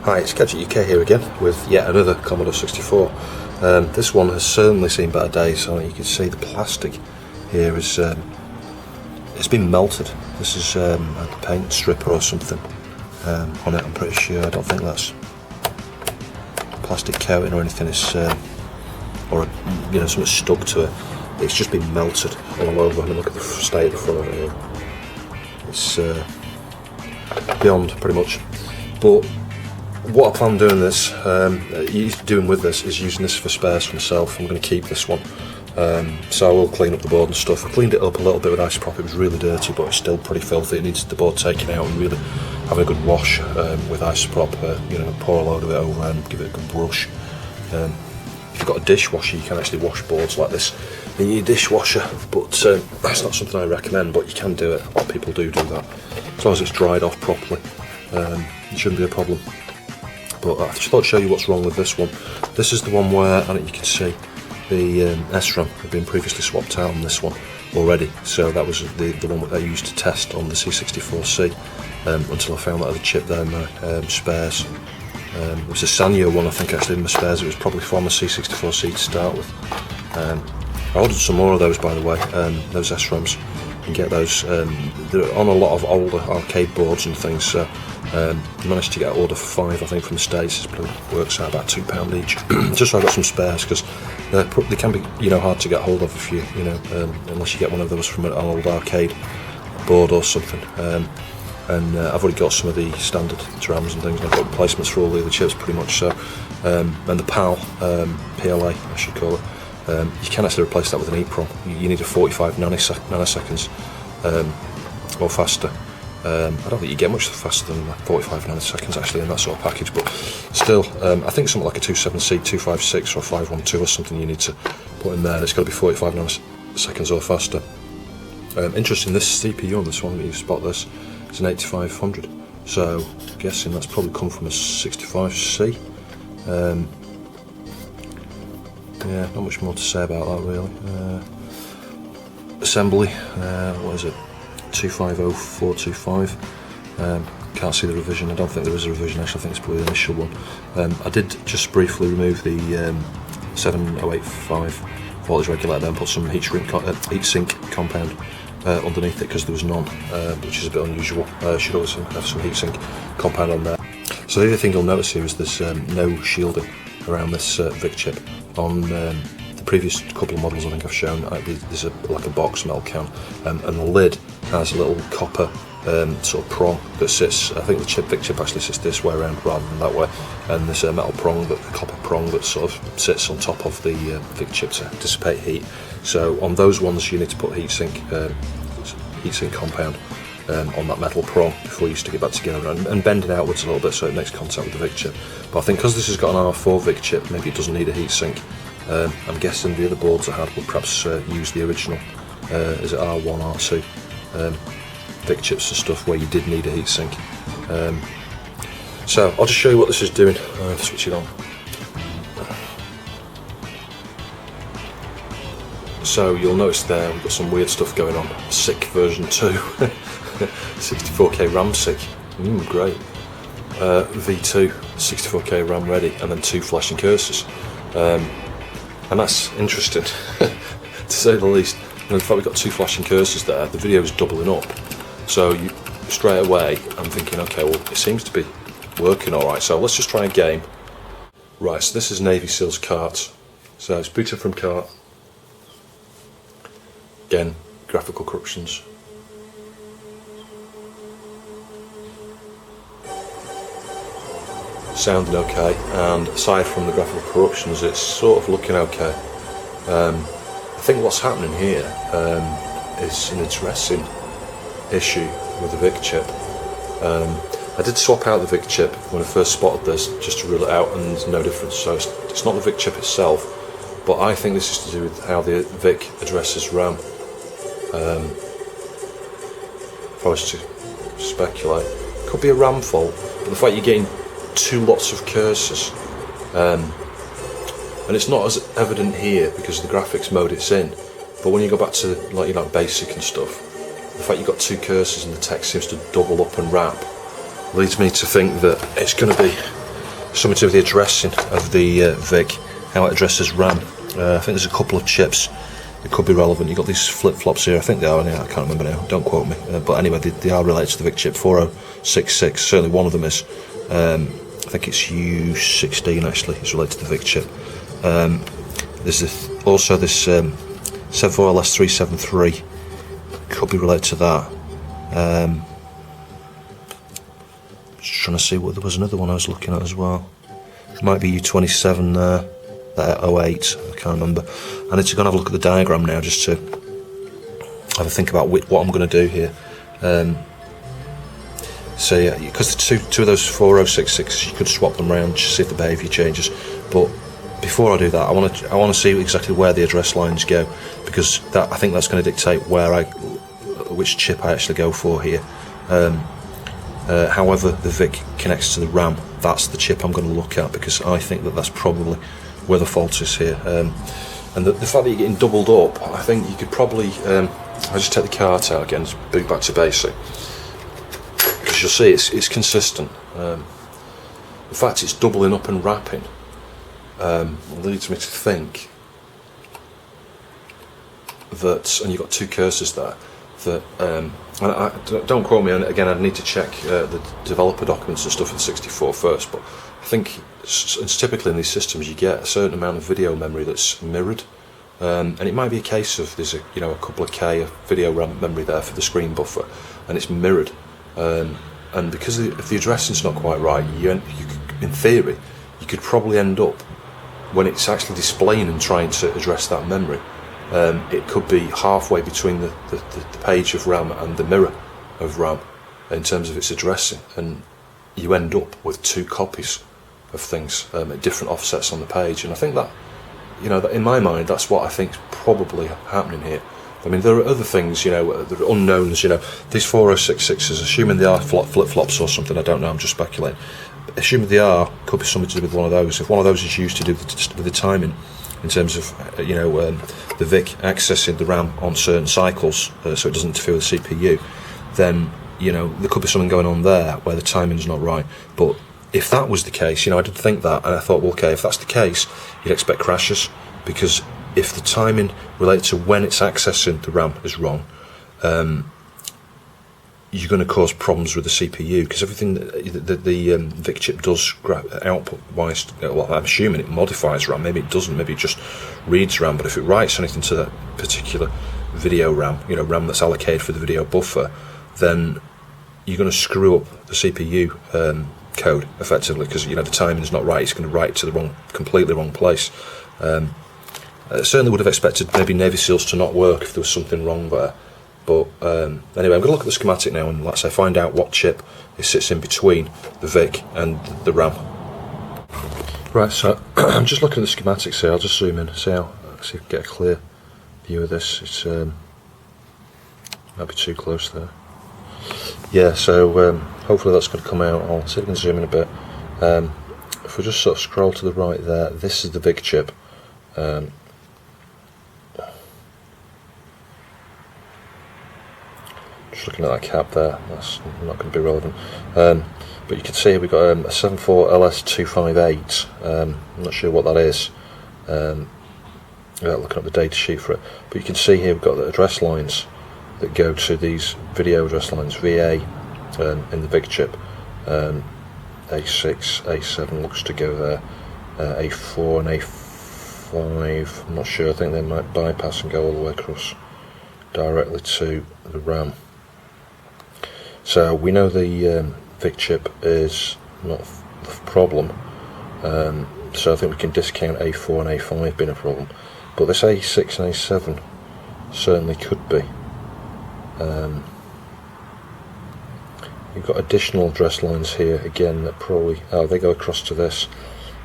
Hi, it's Gadget UK here again with yet another Commodore 64. This one has certainly seen better days. So you can see the plastic here is it's been melted. This is a paint stripper or something on it. I'm pretty sure. I don't think that's plastic coating or anything. It's or something stuck to it. It's just been melted all over. I mean, look at the state of the front of it here. It's beyond pretty much. But what I plan on doing with this is using this for spares for myself. I'm going to keep this one, so I will clean up the board and stuff. I cleaned it up a little bit with isoprop. It was really dirty, but it's still pretty filthy. It needs the board taken out and really have a good wash with isoprop. Pour a load of it over and give it a good brush. If you've got a dishwasher, you can actually wash boards like this in your dishwasher, but that's not something I recommend. But you can do it. A lot of people do that, as long as it's dried off properly. It shouldn't be a problem. But I just thought I'd show you what's wrong with this one. This is the one where, and you can see, the SRAM had been previously swapped out on this one already. So that was the one that I used to test on the C64C until I found that other chip there in my spares. It was a Sanyo one, I think, actually, in my spares. It was probably from the C64C to start with. I ordered some more of those, by the way, those SRAMs. You can get those. They're on a lot of older arcade boards and things. So managed to get an order for 5, I think, from the States. It works out about £2 each. Just so I got some spares, because they can be hard to get hold of if you unless you get one of those from an old arcade board or something. And I've already got some of the standard drams and things. I've got replacements for all the other chips pretty much. So and the PAL, PLA I should call it. You can actually replace that with an EEPROM. You need a 45 nanoseconds or faster. I don't think you get much faster than 45 nanoseconds actually in that sort of package, but still, I think something like a 27C, 256 or 512 or something you need to put in there. It's got to be 45 nanoseconds or faster. Interesting, this CPU on this one, you spot this, it's an 8500, so I'm guessing that's probably come from a 65C. Yeah, not much more to say about that really. Assembly, what is it? 250425. Can't see the revision. I don't think there is a revision actually. I think it's probably the initial one. I did just briefly remove the 7085 voltage regulator and put some heat sink compound underneath it because there was none, which is a bit unusual. Should always have some heat sink compound on there. So the other thing you'll notice here is there's no shielding around this VIC chip. On the previous couple of models I think I've shown, there's like a box metal can, and the lid has a little copper sort of prong that sits. I think the VIC chip actually sits this way around rather than that way, and there's a metal prong, the copper prong, that sort of sits on top of the VIC chip to dissipate heat. So on those ones you need to put heatsink compound on that metal prong before you stick it back together, and bend it outwards a little bit so it makes contact with the VIC chip. But I think because this has got an R4 VIC chip, maybe it doesn't need a heatsink. I'm guessing the other boards I had would perhaps use the original, is it R1, R2 VIC chips and stuff where you did need a heatsink. So I'll just show you what this is doing. Switch it on. So you'll notice there we've got some weird stuff going on. SICK version 2, 64K RAM SICK, great. V2, 64K RAM ready, and then 2 flashing cursors. And that's interesting, to say the least. And in fact, we've got 2 flashing cursors there. The video is doubling up, so you straight away I'm thinking, okay, well, it seems to be working all right. So let's just try a game. Right, so this is Navy Seals cart. So it's booted from cart. Again, graphical corruptions. Sounding okay, and aside from the graphical corruptions, it's sort of looking okay. I think what's happening here is an interesting issue with the VIC chip. I did swap out the VIC chip when I first spotted this, just to rule it out, and there's no difference. So it's not the VIC chip itself, but I think this is to do with how the VIC addresses RAM. If I was to speculate, could be a RAM fault, but the fact you're getting 2 lots of cursors, and it's not as evident here because of the graphics mode it's in, but when you go back to like basic and stuff, the fact you've got 2 cursors and the text seems to double up and wrap leads me to think that it's going to be something to do with the addressing of the VIC, how it addresses RAM. I think there's a couple of chips that could be relevant. You've got these flip-flops here, I think they are, I can't remember now, don't quote me. But anyway, they are related to the VIC chip, 4066, certainly one of them is. I think it's U16 actually, it's related to the VIC chip. There's also this 74LS373, could be related to that. Just trying to see what, there was another one I was looking at as well. It might be U27 there, that 08, I can't remember. I need to go and have a look at the diagram now just to have a think about what I'm going to do here. So yeah, because the two of those 4066s, you could swap them around just see if the behaviour changes. But before I do that, I want to see exactly where the address lines go, because I think that's going to dictate which chip I actually go for here. However the VIC connects to the RAM, that's the chip I'm going to look at, because I think that's probably where the fault is here. And the fact that you're getting doubled up, I think you could probably, I'll just take the cart out again, boot back to basic, because you'll see it's consistent. The fact it's doubling up and wrapping leads me to think that, and you've got two cursors there, that, don't quote me on it again, I'd need to check the developer documents and stuff for the 64 first, but I think it's typically in these systems you get a certain amount of video memory that's mirrored, and it might be a case of there's a couple of K of video RAM memory there for the screen buffer, and it's mirrored, and because if the addressing's not quite right, you in theory you could probably end up, when it's actually displaying and trying to address that memory, it could be halfway between the page of RAM and the mirror of RAM in terms of its addressing, and you end up with two copies of things at different offsets on the page. And I think that, that in my mind, that's what I think is probably happening here. I mean, there are other things, there are unknowns, these 4066s, assuming they are flip-flops or something, I don't know, I'm just speculating. Assuming they are, could be something to do with one of those. If one of those is used to do with the timing, in terms of the VIC accessing the RAM on certain cycles, so it doesn't interfere with the CPU, then there could be something going on there where the timing's not right. But if that was the case, I did think that, and I thought, well, okay, if that's the case, you'd expect crashes, because if the timing related to when it's accessing the RAM is wrong, you're going to cause problems with the CPU, because everything that the VIC chip does output-wise, well, I'm assuming it modifies RAM, maybe it doesn't, maybe it just reads RAM, but if it writes anything to that particular video RAM, RAM that's allocated for the video buffer, then you're going to screw up the CPU code, effectively, because the timing's not right, it's going to write to the completely wrong place. I certainly would have expected maybe Navy Seals to not work if there was something wrong there. But anyway, I'm going to look at the schematic now and, let's say, find out what chip it sits in between the VIC and the RAM. Right, so I'm just looking at the schematics here. I'll just zoom in, see if I can get a clear view of this. It's might be too close there. Yeah, so hopefully that's going to come out. I'll see if I can zoom in a bit. If we just sort of scroll to the right there, this is the VIC chip. Just looking at that cap there, that's not going to be relevant. But you can see we've got a 74LS258. I'm not sure what that is. Without looking up the data sheet for it. But you can see here we've got the address lines that go to these video address lines, VA, in the VIC chip. A6, A7 looks to go there. A4 and A5, I'm not sure, I think they might bypass and go all the way across directly to the RAM. So we know the VIC chip is not the problem, so I think we can discount A4 and A5 being a problem, but this A6 and A7 certainly could be. You've got additional address lines here again that probably, they go across to this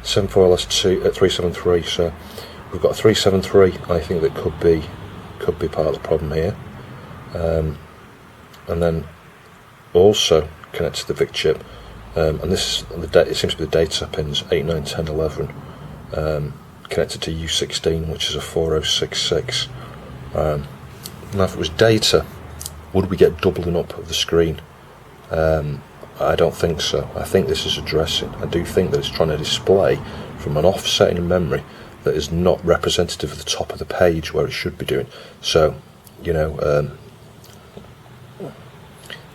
74LS373, so we've got a 373 I think that could be part of the problem here, and then also connected to the VIC chip, and this it seems to be the data pins 8, 9, 10, 11, connected to U16, which is a 4066. Now if it was data, would we get doubling up of the screen? I don't think so. I think this is addressing. I do think that it's trying to display from an offset in memory that is not representative of the top of the page where it should be doing. So, you know,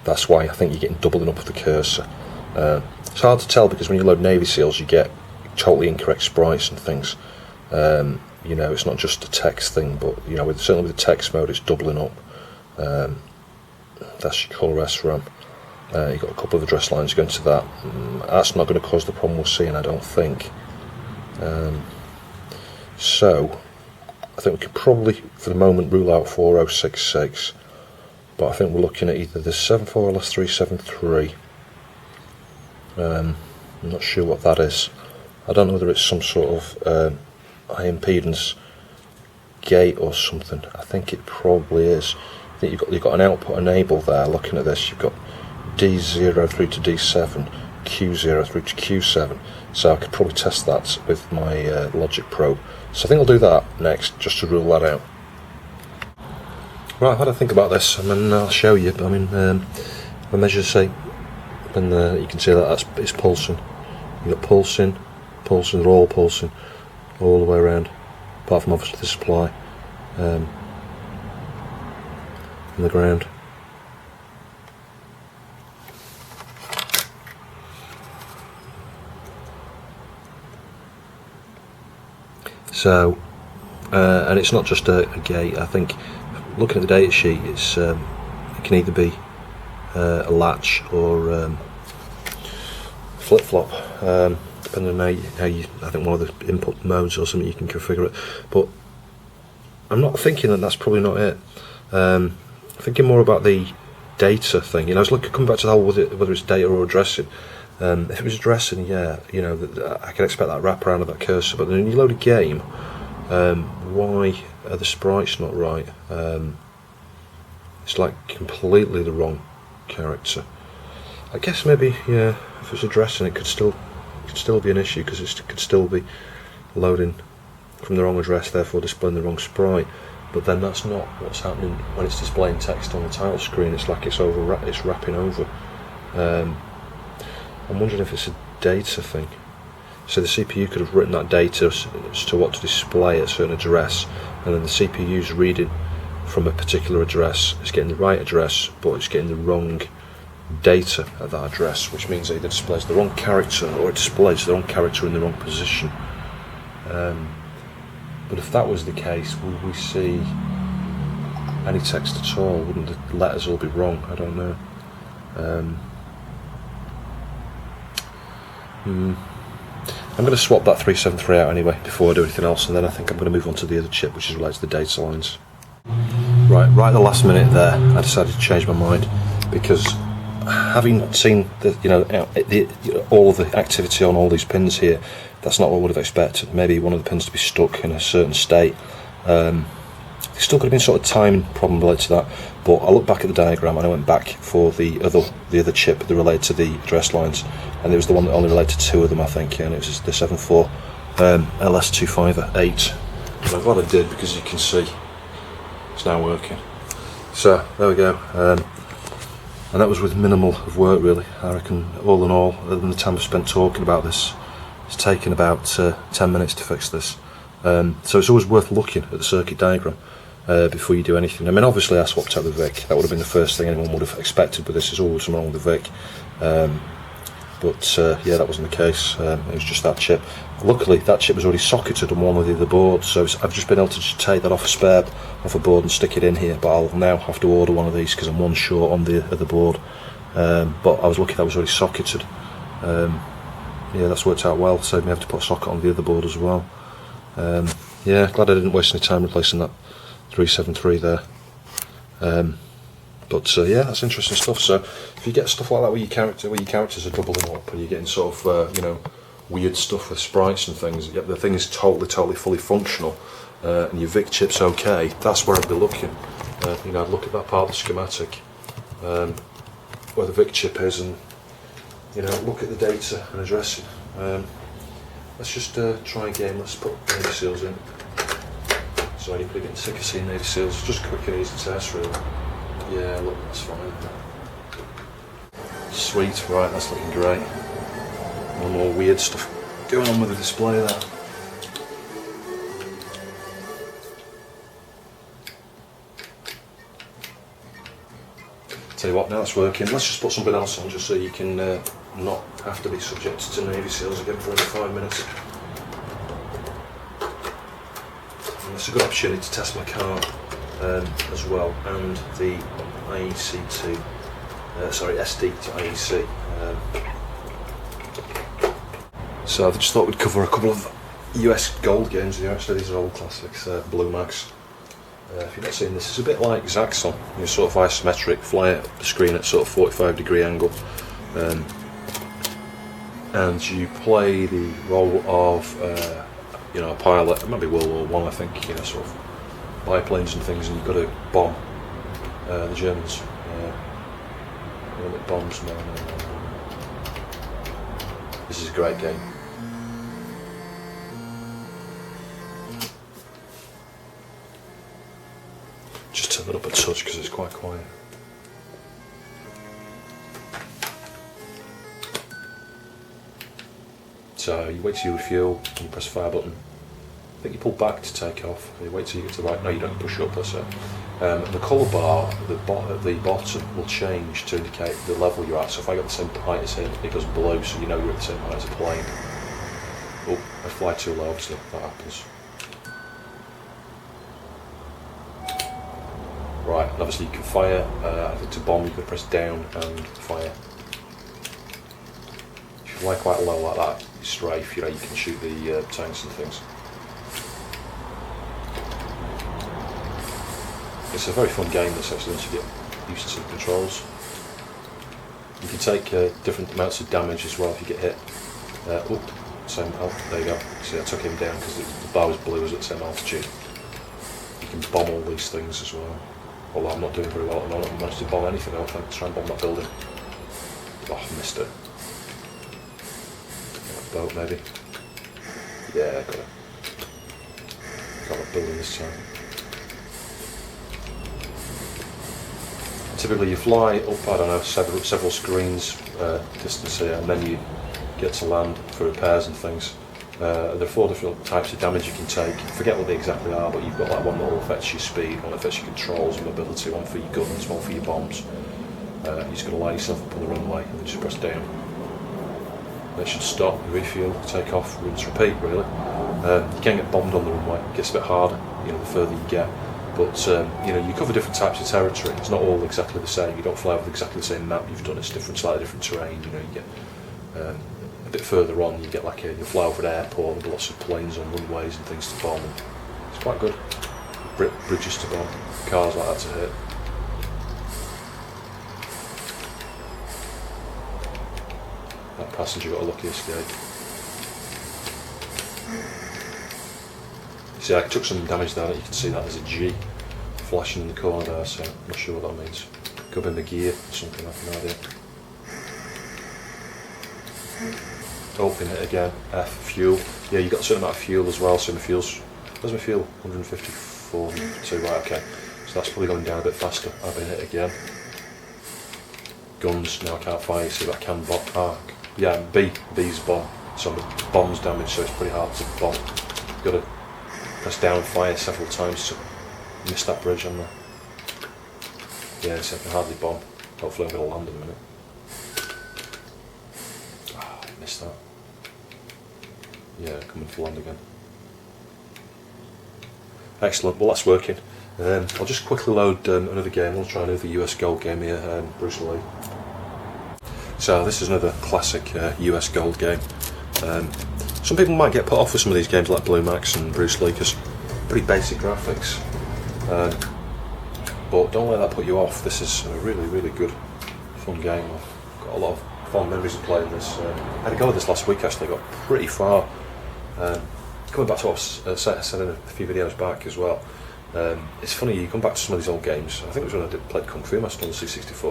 that's why I think you're getting doubling up of the cursor. It's hard to tell because when you load Navy Seals you get totally incorrect sprites and things. You know, it's not just a text thing, but you know, certainly with the text mode it's doubling up. That's your colour SRAM. You've got a couple of address lines going to that. That's not going to cause the problem we're seeing, I don't think. So I think we could probably for the moment rule out 4066, but I think we're looking at either the 74LS373. I'm not sure what that is. I don't know whether it's some sort of high impedance gate or something. I think it probably is. I think you've got an output enable there. Looking at this, you've got D0 through to D7, Q0 through to Q7. So I could probably test that with my logic probe. So I think I'll do that next, just to rule that out. Right, I've had to think about this. I mean, I'll show you. I mean, the measures say, and you can see that it's pulsing. You've got pulsing, they're all pulsing, all the way around, apart from obviously the supply and the ground. So, and it's not just a gate. I think, looking at the data sheet, it's it can either be a latch or flip-flop, depending on how you. I think one of the input modes or something you can configure it. But I'm not thinking that that's probably not it. Thinking more about the data thing. You know, I was coming back to the whole whether it's data or addressing. If it was addressing, yeah, you know, I can expect that wraparound of that cursor. But then when you load a game, why are the sprites not right? It's like completely the wrong character. I guess maybe, yeah, if it's addressing, it could still be an issue because it could still be loading from the wrong address, therefore displaying the wrong sprite. But then that's not what's happening when it's displaying text on the title screen. It's like it's wrapping over. I'm wondering if it's a data thing. So the CPU could have written that data as to what to display at a certain address, and then the CPU's reading from a particular address. It's getting the right address, but it's getting the wrong data at that address, which means it either displays the wrong character or it displays the wrong character in the wrong position. But if that was the case, would we see any text at all? Wouldn't the letters all be wrong? I don't know. I'm going to swap that 373 out anyway before I do anything else, and then I think I'm going to move on to the other chip, which is related to the data lines. Right at the last minute there, I decided to change my mind because having seen all of the activity on all these pins here, that's not what I would have expected. Maybe one of the pins to be stuck in a certain state. There's still could have been sort of timing problem related to that, but I looked back at the diagram and I went back for the other chip that related to the address lines, and there was the one that only related to two of them, I think, and it was the 74 LS258. And I'm glad I did, because you can see it's now working. So there we go, and that was with minimal of work really. I reckon all in all, other than the time I've spent talking about this, it's taken about 10 minutes to fix this. So it's always worth looking at the circuit diagram before you do anything. I mean, obviously I swapped out the VIC. That would have been the first thing anyone would have expected, but this is always something wrong with the VIC. Yeah, that wasn't the case. It was just that chip. Luckily, that chip was already socketed on one of the other boards, so I've just been able to just take that off a board and stick it in here, but I'll now have to order one of these because I'm one short on the other board. But I was lucky that was already socketed. Yeah, that's worked out well, saved me having to put a socket on the other board as well. Yeah, glad I didn't waste any time replacing that 373 there. Yeah, that's interesting stuff. So if you get stuff like that where your characters are doubling up, and you're getting sort of weird stuff with sprites and things, the thing is totally fully functional, and your VIC chip's okay, that's where I'd be looking. I'd look at that part of the schematic where the VIC chip is, and look at the data and addressing. Let's just try a game. Let's put Navy Seals in. So anybody getting sick of seeing Navy Seals, just a quick and easy test really. Yeah, look, that's fine. Sweet, right, that's looking great. One more weird stuff going on with the display there. Tell you what, now it's working. Let's just put something else on just so you can not have to be subjected to Navy SEALs again for only 5 minutes. And it's a good opportunity to test my car as well, and the IEC to, SD to IEC. So I just thought we'd cover a couple of US gold games here. Actually, these are old classics, Blue Max. If you've not seen this, it's a bit like Zaxxon. You're sort of isometric, fly at the screen at sort of 45-degree angle, and you play the role of a pilot. It might be World War One, I think. Sort of biplanes and things, and you've got to bomb the Germans. Bombs, no. This is a great game. Just turn it up a touch because it's quite quiet. So you wait till you refuel and you press the fire button. I think you pull back to take off. You wait till you get to the right. No, you don't push up, that's it. And the colour bar at the bottom will change to indicate the level you're at. So if I got the same height as him, it goes below, so you know you're at the same height as a plane. Oh, I fly too low, so that happens. Right, and obviously you can fire. I think to bomb you can press down and fire. If you fly quite low like that, you strafe, you can shoot the tanks and things. It's a very fun game, this, actually, once you get used to the controls. You can take different amounts of damage as well if you get hit. Same health, there you go. See, I took him down because the bar was blue, was at the same altitude. You can bomb all these things as well. Although I'm not doing very well at the moment, I haven't managed to bomb anything, I don't think. Try and bomb that building. Oh, I missed it. Boat, maybe. Yeah, got it. Got that building this time. Typically you fly up, I don't know, several screens distance here, and then you get to land for repairs and things. There are 4 different types of damage you can take. I forget what they exactly are, but you've got like one that will affect your speed, one that affects your controls and mobility, one for your guns, one for your bombs. You're just going to line yourself up on the runway and then just press down. It should stop, refuel, take off, rinse, repeat, really. You can get bombed on the runway, it gets a bit harder, the further you get. But you cover different types of territory. It's not all exactly the same. You don't fly with exactly the same map you've done. It's different, slightly different terrain. You get a bit further on. You get like you fly over an airport with lots of planes on runways and things to bomb. And it's quite good. Bridges to bomb, cars like that to hit. That passenger got a lucky escape. See, I took some damage there. You can see that there's a G flashing in the corner there, so I'm not sure what that means. Could be in the gear or something, I have no idea. Open it again. F, fuel. Yeah, you got a certain amount of fuel as well, so my fuel's... Where's my fuel? 154, right, okay. So that's probably going down a bit faster. I've been hit again. Guns, now I can't fire, see, but I can bomb. Yeah, B's bomb. So the bomb's damaged, so it's pretty hard to bomb. Got to press down and fire several times to miss that bridge on there. Yeah, so I can hardly bomb. Hopefully I'm going to land in a minute. Ah, I missed that. Yeah, coming to land again. Excellent, well that's working. I'll just quickly load another game. We'll try another US gold game here, Bruce Lee. So this is another classic US gold game. Some people might get put off with some of these games like Blue Max and Bruce Lee because pretty basic graphics, but don't let that put you off. This is a really, really good, fun game. I've got a lot of fond memories of playing this. I had a go at this last week actually, got pretty far. Coming back to what I said in a few videos back as well, it's funny, you come back to some of these old games. I think it was when I played Kung Fu Master on the C64,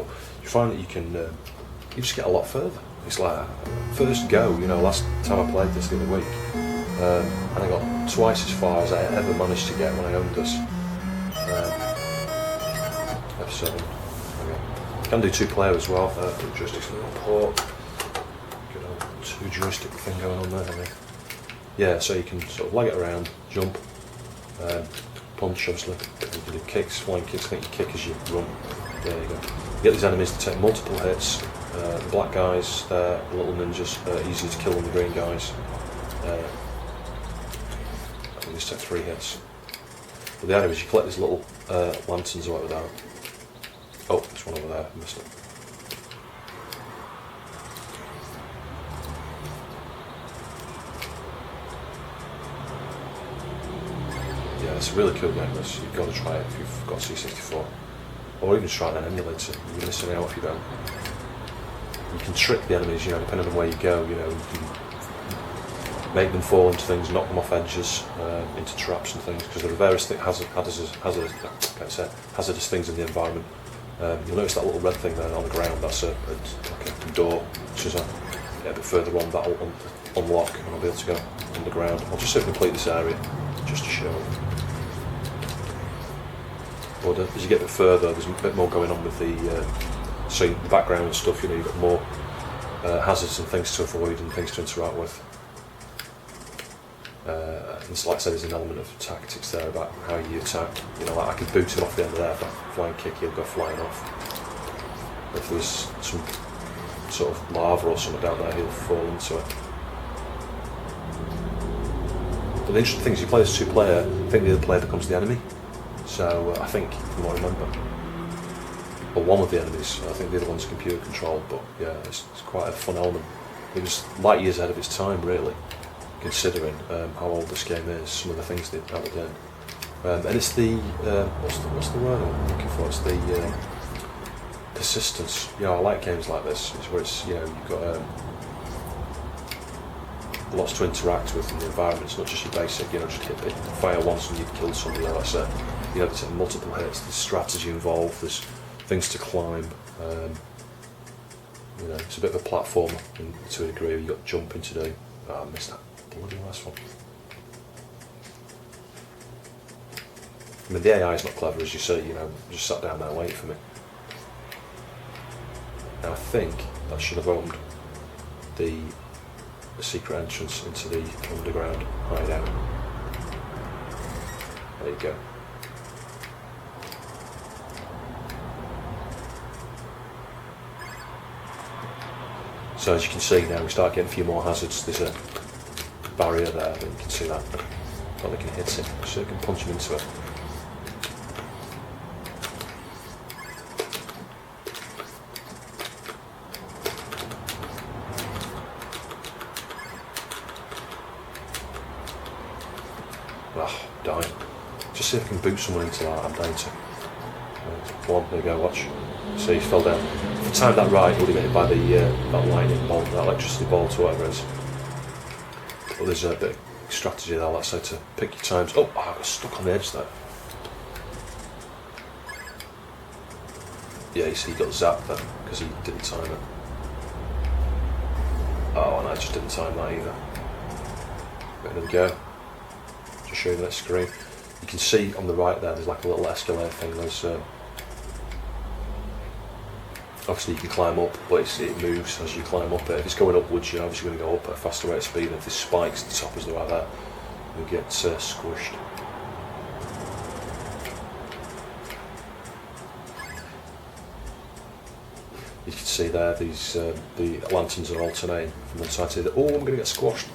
you find that you can you just get a lot further. It's like, first go, last time I played this the other week, and I got twice as far as I ever managed to get when I owned this. F7, okay. Can do 2-player as well. The joysticks on the port. Good old 2-joystick thing going on there. I mean. Yeah, so you can sort of leg it around, jump, punch obviously. You can do kicks, flying kicks. I think you kick as you run. There you go. You get these enemies to take multiple hits. The black guys, the little ninjas, easier to kill than the green guys. I think these take 3 hits. But the idea is you collect these little lanterns or whatever they are. Oh, there's one over there, I missed it. Yeah, it's a really cool game, this. You've got to try it if you've got C64. Or even try it on an emulator. You're missing out if you don't. You can trick the enemies, depending on where you go, you can make them fall into things, knock them off edges, into traps and things, because there are various hazardous things in the environment. You'll notice that little red thing there on the ground, that's like a door, which is a bit further on, that'll unlock and I'll be able to go underground. I'll just complete this area, just to show. But as you get a bit further, there's a bit more going on with the background and stuff, you've got more hazards and things to avoid and things to interact with. And like I said, there's an element of tactics there about how you attack. Like I could boot him off the end of there, if I flying kick, he'll go flying off. If there's some sort of lava or something down there, he'll fall into it. But the interesting thing is, you play as 2-player, I think the other player becomes the enemy. So I think, from what I remember, or one of the enemies, I think the other one's computer controlled, but yeah, it's quite a fun element. It was light years ahead of its time, really, considering how old this game is, some of the things they've added in. And it's the, what's the word I'm looking for? It's the persistence. I like games like this. It's where it's, you've got lots to interact with in the environment. It's not just your basic, just hit fire once and you've killed somebody. That's it. There's multiple hits. There's strategy involved. There's things to climb. It's a bit of a platformer to a degree. You've got jumping to do. Oh, I missed that bloody last one. I mean, the AI is not clever, as you say. Just sat down there waiting for me. And I think that should have opened the secret entrance into the underground hideout. There you go. So as you can see now, we start getting a few more hazards. There's a barrier there, but you can see that. Well, they can hit it, so you can punch them into it. Oh, dying. Just see if I can boot someone into that, I'm dying to. One, there you go, watch. See, he fell down. If I timed that right, he would have been hit by that lightning bolt, that electricity bolt, or whatever it is. But there's a bit of strategy there, let's say, to pick your times. Oh, I got stuck on the edge there. Yeah, you see, he got zapped there, because he didn't time it. Oh, and I just didn't time that either. But there we go. Just show you the next screen. You can see on the right there, there's like a little escalator thing. There's obviously you can climb up, but it moves as you climb up it. If it's going upwards, you're obviously going to go up at a faster rate of speed. And if there's spikes at the top as right there, you'll get squished. You can see there, these the lanterns are alternating from one side to the other. Oh, I'm going to get squashed.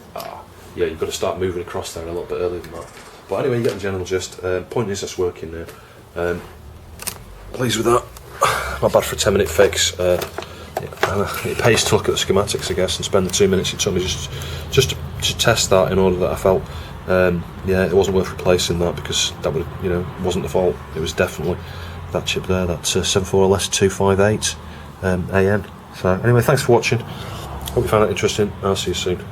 Yeah, you've got to start moving across there a little bit earlier than that. But anyway, you get the general gist. Point is, that's working now. Pleased with that. Not bad for a 10-minute fix. It pays to look at the schematics, I guess, and spend the 2 minutes it took me just to test that in order that I felt, yeah, it wasn't worth replacing that, because that would, wasn't the fault. It was definitely that chip there, that 74LS258 AN. So anyway, thanks for watching. Hope you found it interesting. I'll see you soon.